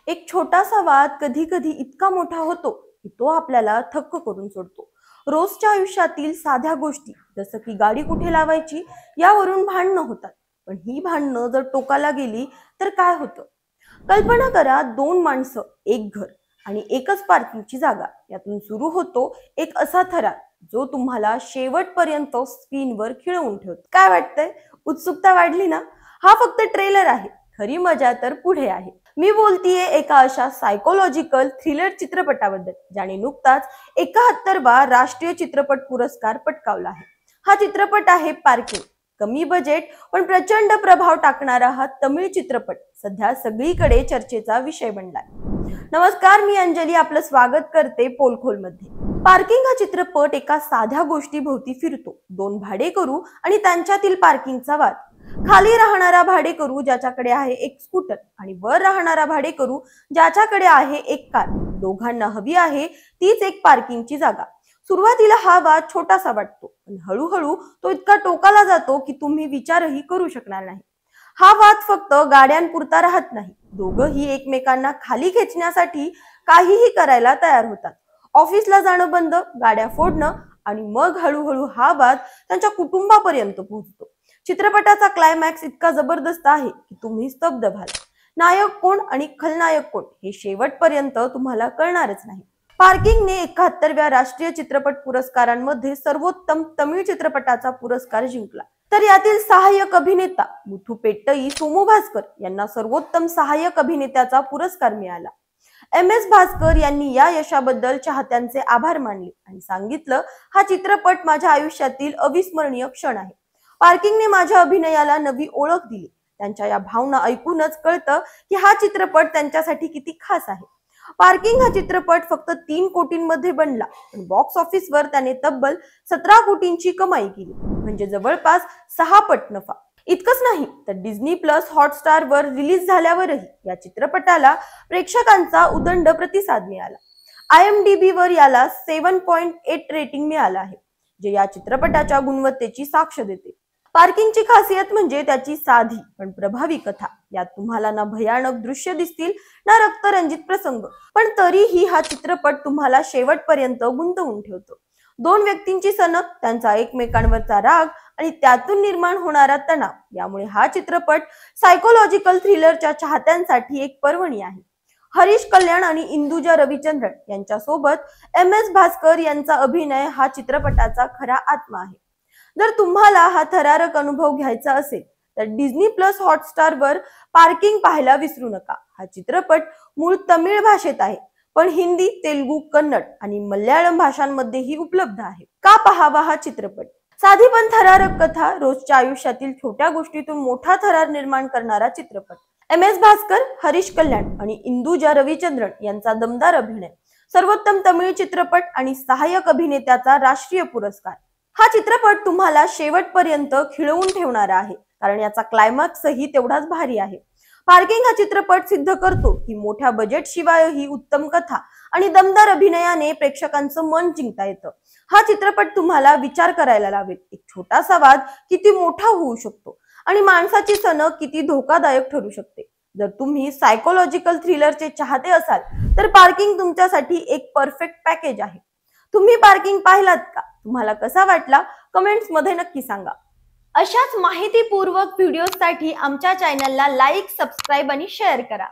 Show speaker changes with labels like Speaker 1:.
Speaker 1: एक छोटासा वाद कधी कधी इतका मोठा होतो की तो आपल्याला थक्क करून सोडतो। रोजच्या आयुष्यातील साध्या गोष्टी जसं की गाडी कुठे लावायची यावरून भांडणं होतात। पण ही भांडणं जर टोकाला गेली तर काय होतं? कल्पना करा, दोन माणसं, एक घर आणि एकच पार्किंगची जागा, यातून सुरू होतो एक असा थरार जो तुम्हाला शेवटपर्यंत स्क्रीनवर खिळवून ठेवतो। काय वाटतंय? उत्सुकता वाढली ना? हा फक्त ट्रेलर आहे, खरी मजा तर पुढे आहे। मी बोलतीये एका अशा सायकोलॉजिकल थ्रिलर चित्रपटाबद्दल ज्याने नुकताच 71वा राष्ट्रीय चित्रपट पुरस्कार पटकावला आहे। हा चित्रपट आहे पार्किंग। कमी बजेट पण प्रचंड प्रभाव टाकणारा हा तमिळ चित्रपट सध्या सगळीकडे चर्चेचा विषय बनलाय। नमस्कार, मी अंजली आपलं स्वागत करते पोलखोल मध्ये। पार्किंग हा चित्रपट एका साध्या गोष्टी भोवती फिरतो, दोन भाडेकरू आणि त्यांच्यातील पार्किंगचा वाद। खाली राहणारा भाडेकरू ज्याच्याकडे आहे एक स्कूटर आणि वर राहणारा भाडेकरू ज्याच्याकडे आहे एक कार, दोघांना हवी आहे तीच एक पार्किंगची जागा। सुरुवातीला हा वाद छोटासा वाटतो, पण हळूहळू तो इतका टोकाला जातो की तुम्ही विचारही करू शकणार नाही। हा वाद फक्त गाड्यांपुरता राहत नाही, दोघंही एकमेकांना खाली खेचण्यासाठी काहीही करायला तयार होतात। ऑफिसला जाणं बंद, गाड्या फोडणं आणि मग हळूहळू हा वाद त्यांच्या कुटुंबापर्यंत पोहोचतो। चित्रपटाचा क्लायमॅक्स इतका जबरदस्त आहे की तुम्ही स्तब्ध व्हाल। नायक कोण आणि खलनायक कोण हे शेवटपर्यंत तुम्हाला कळणारच नाही। पार्किंगने 71व्या राष्ट्रीय चित्रपट पुरस्कारांमध्ये सर्वोत्तम तमिळ चित्रपटाचा पुरस्कार जिंकला। तर यातील सहाय्यक अभिनेता मुथुपेट्टई सोमू भास्कर यांना सर्वोत्तम सहाय्यक अभिनेत्याचा पुरस्कार मिळाला। MS भास्कर यांनी या यशाबद्दल चाहत्यांचे आभार मानले आणि सांगितलं, हा चित्रपट माझ्या आयुष्यातील अविस्मरणीय क्षण आहे। पार्किंगने माझ्या अभिनयाला नवी ओळख दिली। त्यांच्या या भावना ऐकूनच कळतं की हा चित्रपट त्यांच्यासाठी किती खास आहे। पार्किंग हा चित्रपट फक्त 3 कोटींमध्ये बनला, पण बॉक्स ऑफिसवर त्याने तब्बल 17 कोटींची कमाई केली, म्हणजे जवळपास 6 पट नफा। इतकंच नाही तर डिझनी प्लस हॉटस्टार वर रिलीज झाल्यावरही या चित्रपटाला प्रेक्षकांचा उदंड प्रतिसाद मिळाला। IMDb वर याला 7.8 रेटिंग मिळालं आहे, जे या चित्रपटाच्या गुणवत्तेची साक्ष देते। पार्किंगची खासियत म्हणजे त्याची साधी पण प्रभावी कथा। यात तुम्हाला ना भयानक दृश्य दिसतील ना रक्तरंजित प्रसंग, पण तरीही हा चित्रपट तुम्हाला शेवटपर्यंत गुंतवून ठेवतो। दोन व्यक्तींची सनक, त्यांचा एकमेकांवरचा राग आणि त्यातून निर्माण होणारा तणाव, यामुळे हा चित्रपट सायकोलॉजिकल थ्रिलरच्या चाहत्यांसाठी एक पर्वणी आहे। हरीश कल्याण आणि इंदुजा रविचंद्रन यांच्यासोबत MS भास्कर यांचा अभिनय हा चित्रपटाचा खरा आत्मा आहे। जर तुम्हाला हा थरारक अनुभव घ्यायचा असेल तर डिझनी प्लस हॉटस्टार वर पार्किंग पाहायला विसरू नका। हा चित्रपट मूळ तमिळ भाषेत आहे, पण हिंदी, तेलुगू, कन्नड आणि मल्याळम भाषांमध्येही उपलब्ध आहे। का पाहावा हा चित्रपट? साधी पण थरारक कथा, रोजच्या आयुष्यातील छोट्या गोष्टीतून मोठा थरार निर्माण करणारा चित्रपट। MS भास्कर, हरीश कल्याण आणि इंदुजा रविचंद्रन यांचा दमदार अभिनय, सर्वोत्तम तमिळ चित्रपट आणि सहाय्यक अभिनेत्याचा राष्ट्रीय पुरस्कार। हा चित्रपट तुम्हाला शेवटपर्यंत खिळवून ठेवणारा आहे, कारण याचा क्लायमॅक्सही तेवढाच भारी आहे। पार्किंग हा चित्रपट सिद्ध करतो की मोठ्या बजेट शिवायही उत्तम कथा आणि दमदार अभिनयाने प्रेक्षकांचं मन जिंकता येतं। हा चित्रपट तुम्हाला विचार करायला लावेल, एक छोटासा वाद किती मोठा होऊ शकतो आणि माणसाची सनक किती धोकादायक ठरू शकते। जर तुम्ही सायकोलॉजिकल थ्रिलरचे चाहते असाल तर पार्किंग तुमच्यासाठी एक परफेक्ट पॅकेज आहे। तुम्ही पार्किंग पाहिलात का? तुम्हाला कसा वाटला? कमेंट्स मध्ये नक्की सांगा। अशाच माहितीपूर्वक व्हिडिओसाठी आमच्या चॅनलला लाईक, सबस्क्राईब आणि शेअर करा।